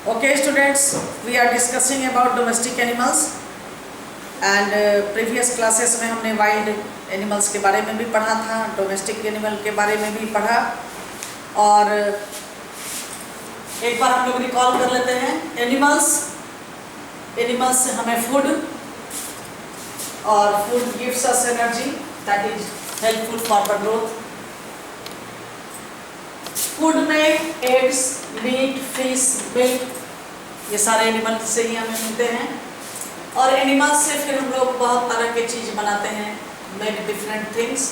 Okay students, we are discussing about domestic animals and previous classes में हमने wild animals के बारे में भी पढ़ा था, domestic animal के बारे में भी पढ़ा और एक बार हम लोग रिकॉल कर लेते हैं। animals से हमें food और food gives us energy that is helpful for the growth। Food में एग्स, मीट, फिश, मिल्क ये सारे एनिमल से ही हमें मिलते हैं और एनिमल्स से फिर हम लोग बहुत तरह के चीज़ बनाते हैं, मेक डिफरेंट थिंग्स।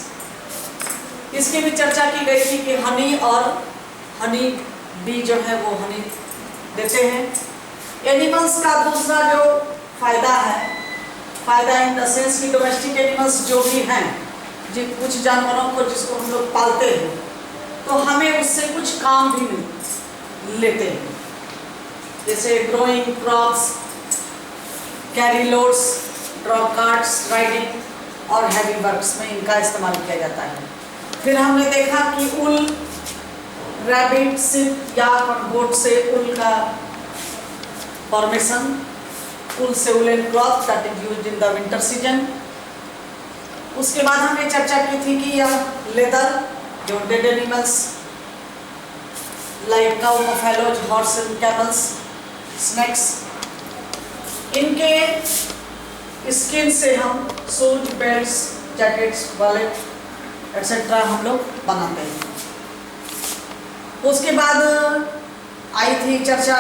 इसकी भी चर्चा की गई थी कि हनी और हनी बी जो है वो हनी देते हैं। एनिमल्स का दूसरा जो फ़ायदा इन द सेंस कि डोमेस्टिक एनिमल्स जो भी हैं, जिन कुछ जानवरों को जिसको हम लोग पालते हैं तो हमें उससे कुछ काम भी लेते हैं, जैसे growing crops, carry loads, draw carts, riding और हैवी वर्क्स में इनका इस्तेमाल किया जाता है। फिर हमने देखा कि ऊल, रैबिट, सिप या गोट से ऊल का फॉर्मेशन, ऊल से woollen cloth that is used in the winter season. उसके बाद हमने चर्चा की थी कि यह लेदर जो dead animals like cow, buffaloes, horse and camels, snakes, इनके स्किन से हम suit, belts, jackets, wallet etcetera हम लोग बनाते हैं। उसके बाद आई थी चर्चा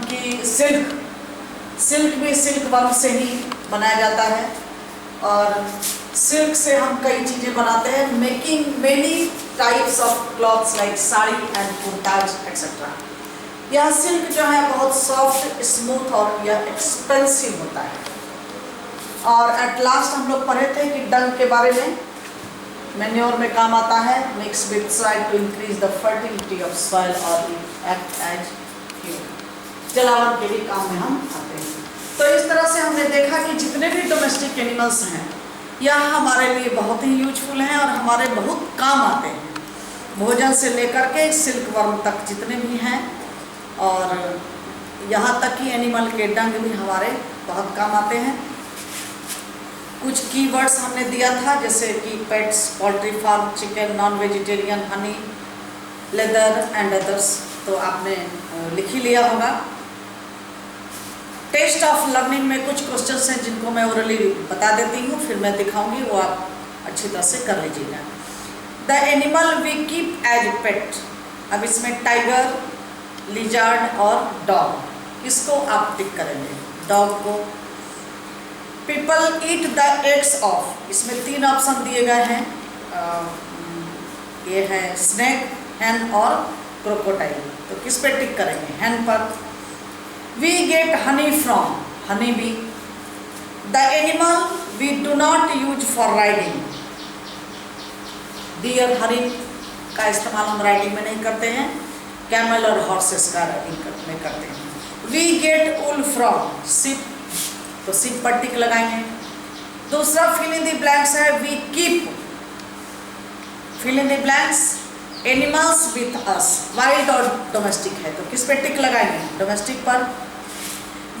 कि सिल्क भी सिल्क वर्म से ही बनाया जाता है और सिल्क से हम कई चीज़ें बनाते हैं, making many types of clothes like sari and kurtas etcetera. यह सिल्क जो है बहुत सॉफ्ट, स्मूथ और यह एक्सपेंसिव होता है। और एट लास्ट हम लोग पढ़े थे कि डंग के बारे में, मैन्योर में काम आता है, mix with soil to increase the fertility of soil और एक्ट एज फ्यूल, जलावन के भी काम में हम आते हैं। तो इस तरह से हमने देखा कि जितने भी डोमेस्टिक एनिमल्स हैं यह हमारे लिए बहुत ही यूजफुल हैं और हमारे बहुत काम आते हैं, भोजन से लेकर के सिल्क वर्म तक जितने भी हैं, और यहाँ तक कि एनिमल के डंग भी हमारे बहुत काम आते हैं। कुछ कीवर्ड्स हमने दिया था जैसे कि pets, poultry farm, chicken, non vegetarian, honey, leather and others, तो आपने लिख ही लिया होगा। टेस्ट ऑफ लर्निंग में कुछ क्वेश्चंस हैं जिनको मैं ओरली बता देती हूँ, फिर मैं दिखाऊंगी, वो आप अच्छी तरह से कर लीजिएगा। The animal we keep as pet, अब इसमें टाइगर, लिजार्ड और डॉग, किसको आप टिक करेंगे? डॉग को। People eat the eggs of, इसमें 3 ऑप्शन दिए गए हैं, ये है स्नेक, हैन और क्रोकोडाइल, तो किस पे टिक करेंगे? हैन पर। We get honey from, honey bee. The animal we do not use for riding. Deer, हरिन का इस्तेमाल हम राइडिंग में नहीं करते हैं, कैमल और हॉर्सेस का राइडिंग में करते हैं। We get wool from sheep, तो sheep पर टिक लगाएंगे। दूसरा fill in the blanks है we keep, fill in the blanks animals with us, wild और डोमेस्टिक है, तो किस पे टिक लगाएंगे? डोमेस्टिक पर।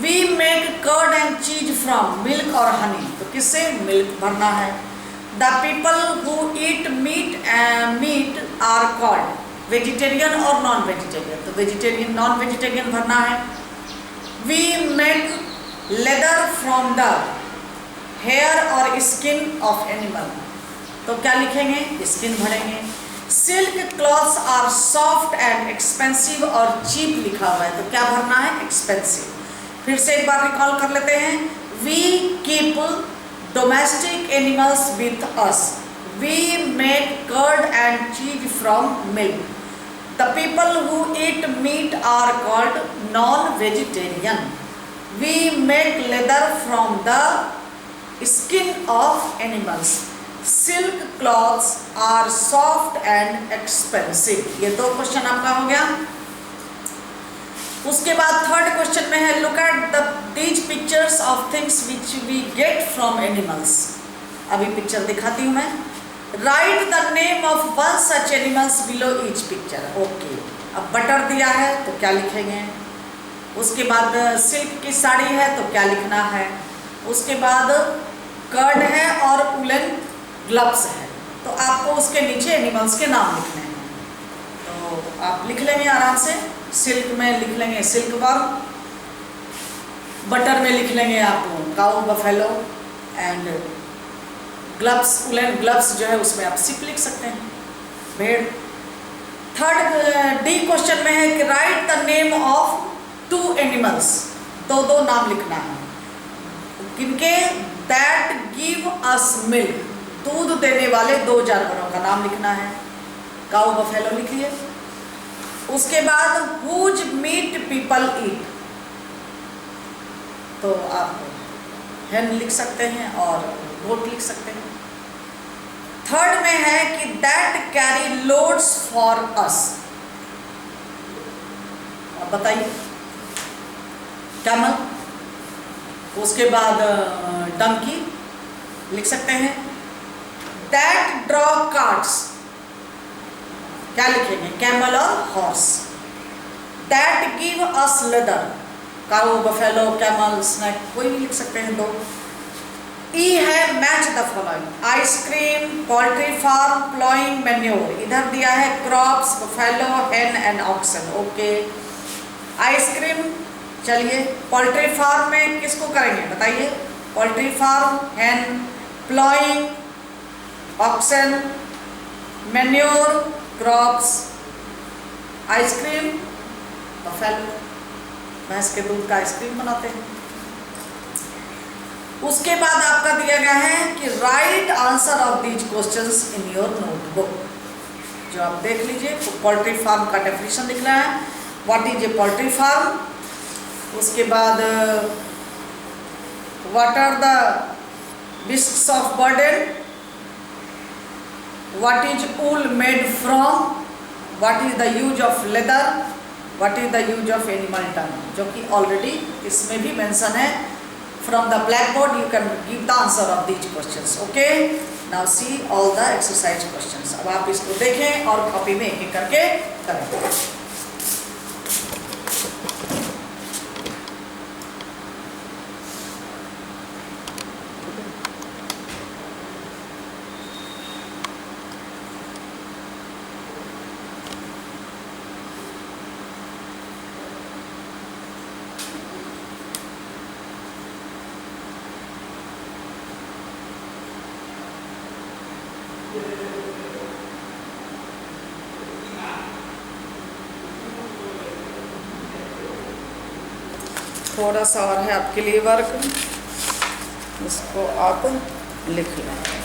We make curd and cheese from, milk और हनी, तो किससे? मिल्क भरना है। The people who eat meat are called, vegetarian और नॉन वेजिटेरियन, तो वेजिटेरियन, नॉन वेजिटेरियन भरना है। We make leather from the hair और स्किन ऑफ एनिमल, तो क्या लिखेंगे? स्किन भरेंगे। Silk clothes are soft and expensive और चीप लिखा हुआ है, तो क्या भरना है? एक्सपेंसिव। फिर से एक बार रिकॉल कर लेते हैं। We keep domestic animals with us, we make curd and cheese from milk, the people who eat meat are called non vegetarian, we make leather from the skin of animals, silk clothes are soft and expensive. ये 2 question आपका हो गया। उसके बाद third question में है look at these pictures of things which we get from animals. अभी picture दिखाती हूँ मैं। Write the name of one such animals below each picture. Okay, अब बटर दिया है तो क्या लिखेंगे? उसके बाद सिल्क की साड़ी है तो क्या लिखना है। उसके बाद कर्ड है और उलन ग्लव्स है, तो आपको उसके नीचे एनिमल्स के नाम लिखने हैं। तो आप लिख लेंगे आराम से। सिल्क में लिख लेंगे सिल्क वर्म, बटर में लिख लेंगे आप cow buffalo, and gloves woollen gloves जो है उसमें आप सिप लिख सकते हैं, भेड़। थर्ड डी क्वेश्चन में है कि right the name of 2 animals, दो नाम लिखना है किनके, दैट गिव अस मिल्क, दूध देने वाले 2 जानवरों का नाम लिखना है। काऊ बफेलो लिखिए। उसके बाद हुज मीट पीपल ईट, तो आप हेन लिख सकते हैं और गोट लिख सकते हैं। थर्ड में है कि that carry loads for us, अब बताइए। कैमल। उसके बाद डंकी लिख सकते हैं। दैट ड्रॉ कार्ट्स, क्या लिखेंगे, कैमल और horse. That give us leather, cow buffalo camel snake, कोई भी लिख सकते हैं 2। ई है match the following, ice cream, poultry farm, ploughing, manure. इधर दिया है crops, buffalo, hen and oxen. Okay, ice cream. चलिए पोल्ट्री फार्म में किसको करेंगे बताइए, poultry farm, hen, ploughing, oxen, manure, crops, ice cream, buffalo, भैंस के दूध का आइसक्रीम बनाते हैं। उसके बाद आपका दिया गया है कि right answer of these questions in your notebook, जो आप देख लीजिए। पोल्ट्री फार्म का डेफिनेशन लिखना है, what is a poultry farm. उसके बाद what are the beaks of burden, what is wool made from, what is the use of leather, what is the use of animal tongue, जो कि already इसमें भी mention है। From the blackboard you can give the answer of these questions. Okay, now see all the exercise questions. अब आप इसको देखें और कॉपी में एक एक करके करें। थोड़ा सा और है आपके लिए वर्क, इसको आप लिख लें।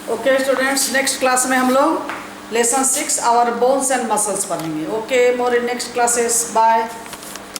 ओके स्टूडेंट्स, नेक्स्ट क्लास में हम लोग lesson 6 our bones and muscles पढ़ेंगे। Okay, more in next classes, bye.